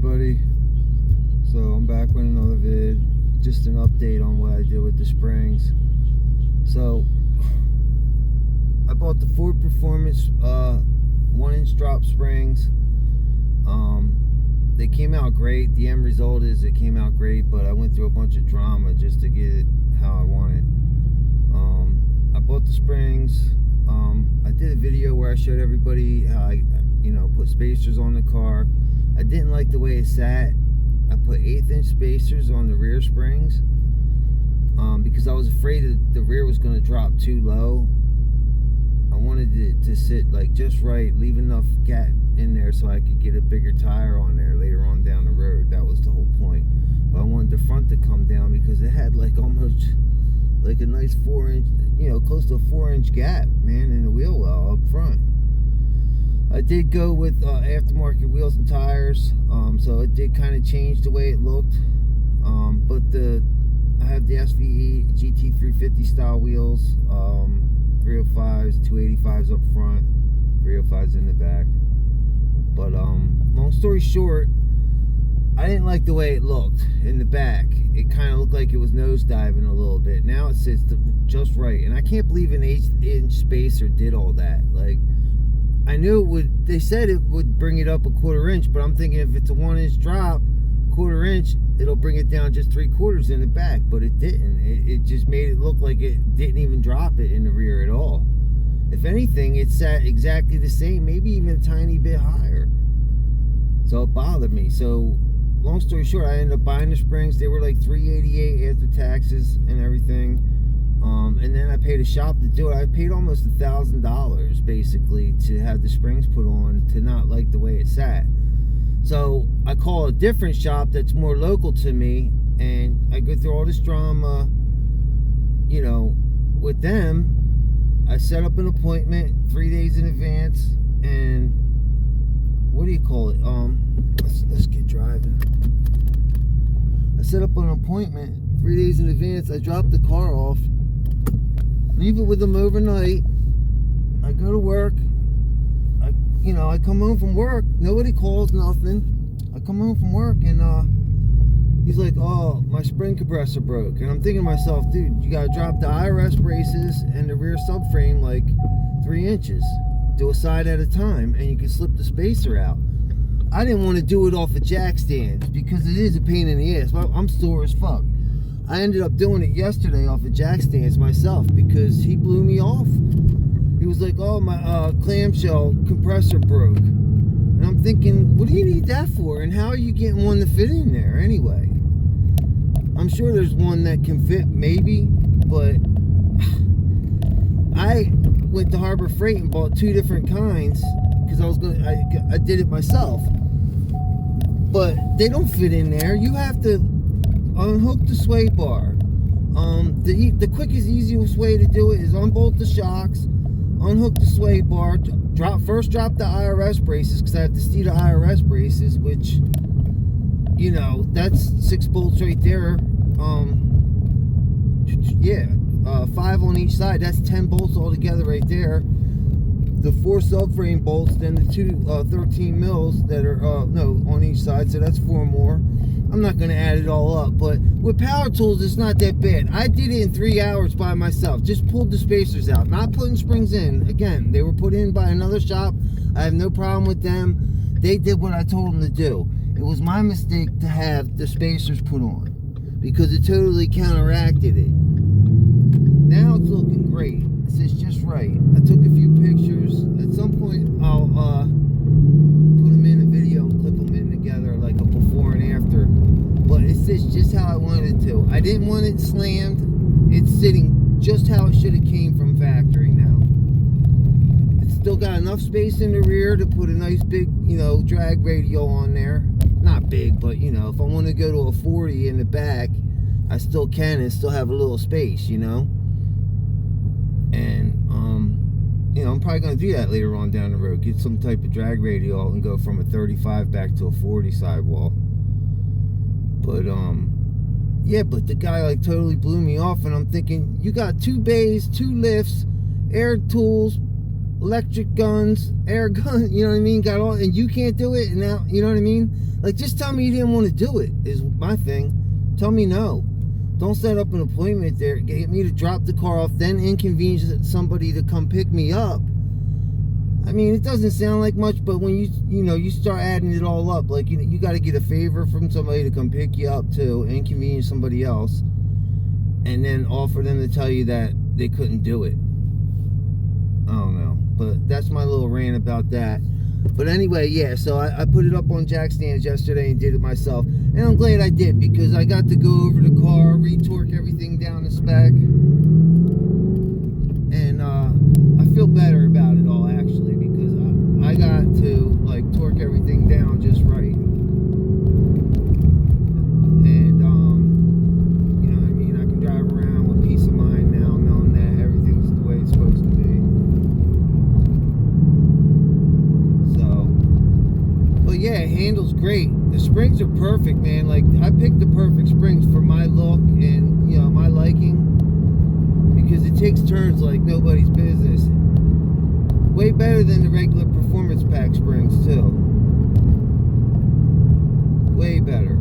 everybody? So I'm back with another vid, just an update on what I did with the springs. So I bought the Ford Performance 1-inch drop springs. They came out great. The end result is it came out great, but I went through a bunch of drama just to get it how I want it. I bought the springs. I did a video where I showed everybody how I put spacers on the car. I didn't like the way it sat. I put 1/8-inch spacers on the rear springs because I was afraid that the rear was going to drop too low. I wanted it to sit like just right, leave enough gap in there so I could get a bigger tire on there later on down the road. That was the whole point. But I wanted the front to come down because it had like almost like a nice 4-inch, close to a 4-inch gap, man, in the wheel well up front. I did go with aftermarket wheels and tires, so it did kind of change the way it looked. But I have the SVE GT 350 style wheels, 305s, 285s up front, 305s in the back. But long story short, I didn't like the way it looked in the back. It kind of looked like it was nosediving a little bit. Now it sits just right, and I can't believe an 1/8-inch spacer did all that. Like, I knew it would. They said it would bring it up a 1/4 inch, but I'm thinking if it's a 1-inch drop, 1/4 inch, it'll bring it down just 3/4 in the back. But it didn't. It just made it look like it didn't even drop it in the rear at all. If anything, it sat exactly the same, maybe even a tiny bit higher. So it bothered me. So long story short, I ended up buying the springs. They were like $388 after taxes and everything. And then I paid a shop to do it. I paid almost $1,000 basically to have the springs put on, to not like the way it sat. So I call a different shop that's more local to me, and I go through all this drama, with them. I set up an appointment 3 days in advance, and what do you call it? Let's get driving. I set up an appointment 3 days in advance. I dropped the car off, leave it with them overnight. I go to work. I come home from work. Nobody calls, nothing. I come home from work, and he's like, "Oh, my spring compressor broke." And I'm thinking to myself, dude, you gotta drop the IRS braces and the rear subframe like 3 inches. Do a side at a time, and you can slip the spacer out. I didn't want to do it off of jack stands because it is a pain in the ass. I'm sore as fuck. I ended up doing it yesterday off of jack stands myself because he blew me off. He was like, "Oh, my clamshell compressor broke." And I'm thinking, what do you need that for? And how are you getting one to fit in there anyway? I'm sure there's one that can fit, maybe, but I went to Harbor Freight and bought 2 different kinds because I did it myself. But they don't fit in there. You have to unhook the sway bar. The quickest, easiest way to do it is unbolt the shocks, unhook the sway bar, first drop the IRS braces, because I have to see the IRS braces, which, that's 6 bolts right there. 5 on each side. That's 10 bolts altogether right there. The 4 subframe bolts, then the 2 13 mils that are on each side, so that's 4 more. I'm not going to add it all up, but with power tools, it's not that bad. I did it in 3 hours by myself. Just pulled the spacers out, not putting springs in. Again, they were put in by another shop. I have no problem with them. They did what I told them to do. It was my mistake to have the spacers put on because it totally counteracted it. Now it's looking great. It's just right. I took a few pictures. At some point, I'll put them in a video and clip them in together like a before and after. But it sits just how I wanted it to. I didn't want it slammed. It's sitting just how it should have came from factory now. It's still got enough space in the rear to put a nice big, drag radial on there. Not big, but if I want to go to a 40 in the back, I still can and still have a little space, And I'm probably going to do that later on down the road. Get some type of drag radial and go from a 35 back to a 40 sidewall. But but the guy like totally blew me off, and I'm thinking, you got 2 bays, 2 lifts, air tools, electric guns, air guns, you know what I mean? Got all, and you can't do it, and now, you know what I mean? Like, just tell me you didn't want to do it, is my thing. Tell me no. Don't set up an appointment there, get me to drop the car off, then inconvenience somebody to come pick me up. I mean, it doesn't sound like much, but when you start adding it all up, like, you got to get a favor from somebody to come pick you up to inconvenience somebody else, and then offer them to tell you that they couldn't do it. I don't know, but that's my little rant about that. But anyway, yeah, so I put it up on jack stands yesterday and did it myself, and I'm glad I did, because I got to go over the car, re-torque everything down to spec, and I feel better about it all, actually, because I got to, like, torque everything down just right. And you know what I mean, I can drive around with peace of mind now, knowing that everything's the way it's supposed to be. So, but yeah, it handles great. The springs are perfect, man. Like, I picked the perfect springs for my look and, you know, my liking, because it takes turns like nobody's business. Way better than the regular performance pack springs, too. Way better.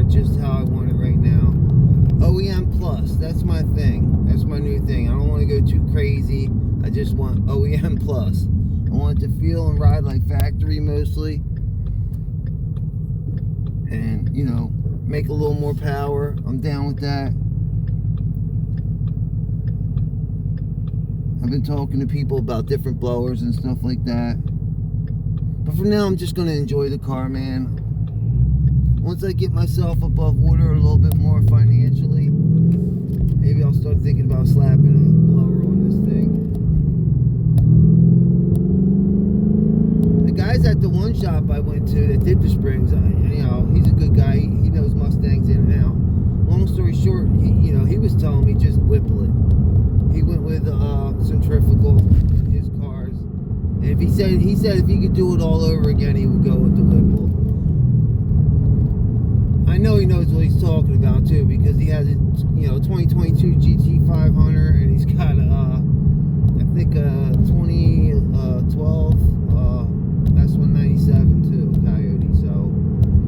Just how I want it right now. OEM Plus, that's my thing. That's my new thing. I don't want to go too crazy. I just want OEM Plus. I want it to feel and ride like factory mostly, and, you know, make a little more power. I'm down with that. I've been talking to people about different blowers and stuff like that, but for now I'm just going to enjoy the car, man. Once I get myself above water a little bit more financially, maybe I'll start thinking about slapping a blower on this thing. The guys at the one shop I went to that did the springs, you know, he's a good guy. He knows Mustangs in and out. Long story short, he was telling me just whipple it. He went with centrifugal in his cars, and if he said if he could do it all over again, he would go with the whipple. I know he knows what he's talking about, too, because he has a, 2022 GT 500, and he's got I think a 2012 S197 too, Coyote. So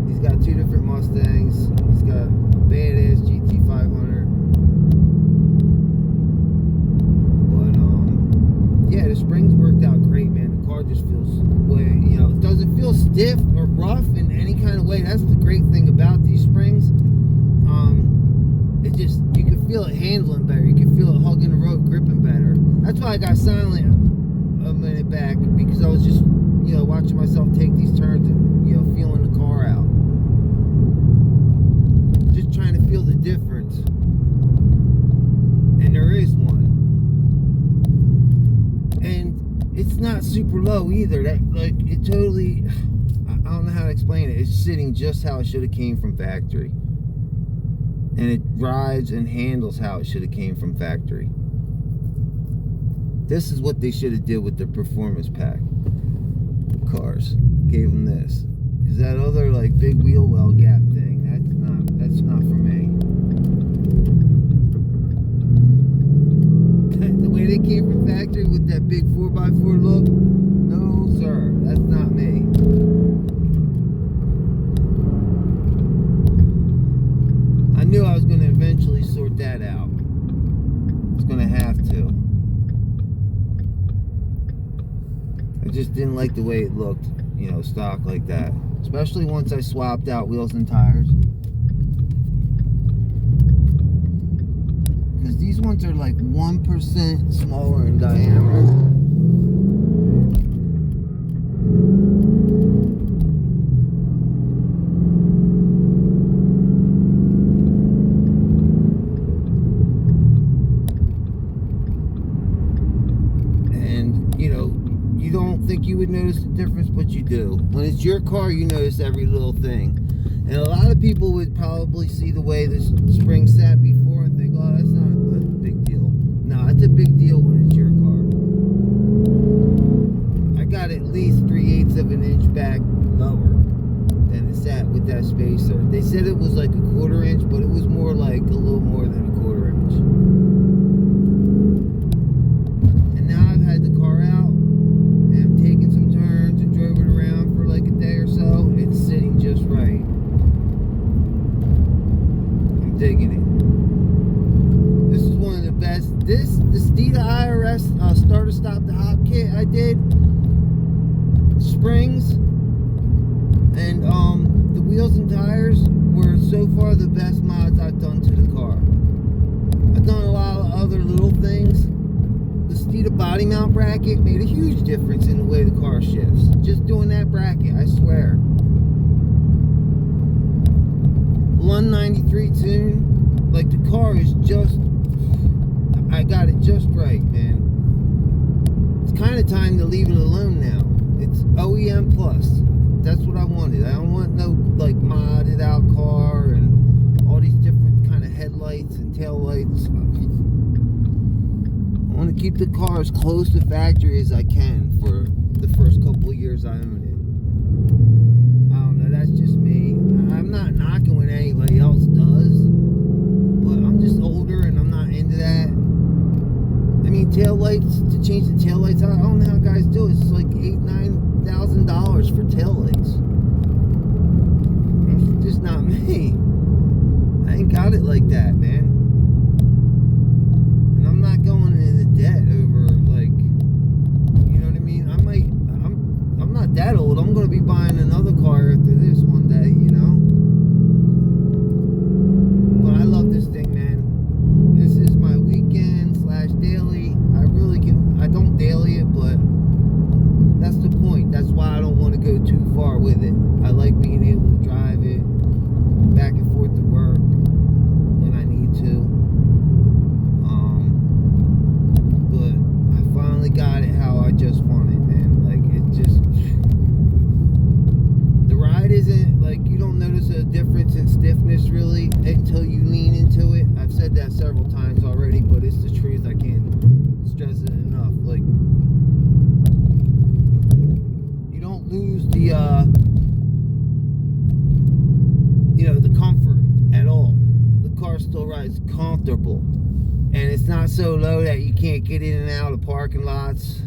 he's got two different Mustangs. He's got a badass GT 500. But yeah, the springs worked out great, man. The car just feels way, it doesn't feel stiff or rough in any kind of way. That's the great thing about these springs. It just, you can feel it handling better. You can feel it hugging the road, gripping better. That's why I got silent a minute back, because I was just, watching myself take these turns and, feeling the car out. Just trying to feel the difference. And there is one. And it's not super low either. That, like, it totally, I don't know how to explain it. It's sitting just how it should have came from factory. And it rides and handles how it should have came from factory. This is what they should have did with the performance pack cars. Gave them this, because that other, like, big wheel well gap thing, that's not for me. The way they came from factory with that big 4x4 look, no sir, that's not me. I knew I was going to eventually sort that out. I was going to have to. I just didn't like the way it looked, stock like that. Especially once I swapped out wheels and tires. Because these ones are like 1% smaller in diameter. You would notice the difference, but you do. When it's your car, you notice every little thing. And a lot of people would probably see the way the spring sat before and think, oh, that's not a big deal. No, it's a big deal when it's your car. I got at least 3/8 of an inch back lower than it sat with that spacer. They said it was like a 1/4 inch, but it was more like a little more than a 1/4 inch. And now I've had the car out and I'm taking some turns and drove it around for like a day or so. It's sitting just right. I'm digging it. This is one of the best. The Steeda IRS starter stop the hop kit I did, springs and the wheels and tires were so far the best mods I've done to the car. I've done a lot of other little things. The Steeda body mount bracket made a huge difference in the way the car shifts. Just doing that bracket, I swear. 193 tune, like the car is just, I got it just right, man. It's kind of time to leave it alone now. It's OEM plus. That's what I wanted. I don't want no like modded out car and all these different kind of headlights and tail lights. I want to keep the car as close to factory as I can for the first couple of years I own it. I don't know, that's just me. I'm not knocking what anybody else does, but I'm just older and I'm not into that. I mean, tail lights, to change the tail lights, I don't know how guys do it. It's like $8,000-9,000 for tail lights. It's just not me. I ain't got it like that, man. And I'm not going into debt over, like, you know what I mean? I'm not that old. I'm going to be buying another car after this one day, you know? But I love this thing, man. This is my weekend / daily. I don't daily it, but that's the point. That's why I don't want to go too far with it. I like being able to drive it back and forth to work when I need to. But I finally got it how I just want it, man. Like, it just, the ride isn't, like, you don't notice a difference in stiffness really until you lean into it. I've said that several times already, but it's the truth. I can't stress it enough. Like, you don't lose the you know, the comfort at all. The car still rides comfortable, and it's not so low that you can't get in and out of parking lots.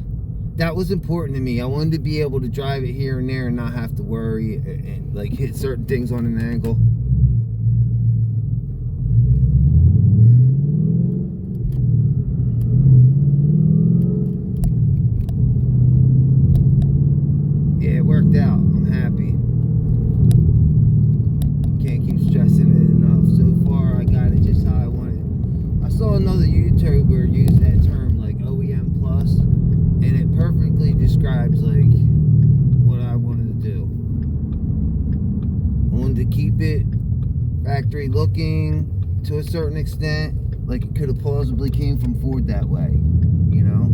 That was important to me. I wanted to be able to drive it here and there and not have to worry and like hit certain things on an angle. Yeah, it worked out. I'm happy. Can't keep stressing it enough. So far, I got it just how I wanted. I saw another YouTuber use that term, like OEM plus, and it perfectly describes like what I wanted to do. I wanted to keep it factory looking to a certain extent, like it could have plausibly came from Ford that way, you know?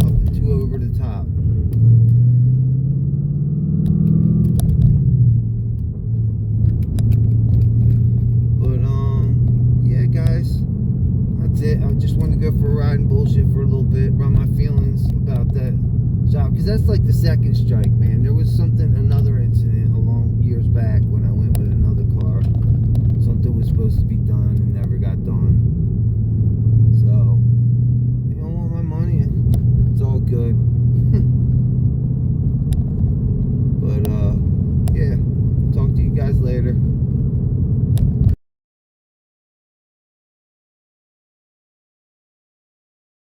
Nothing too over the top. But yeah, guys, that's it. I just wanted to go for a ride and bullshit for a little bit, run my feelings about that shop, because that's like the second strike, man. There was another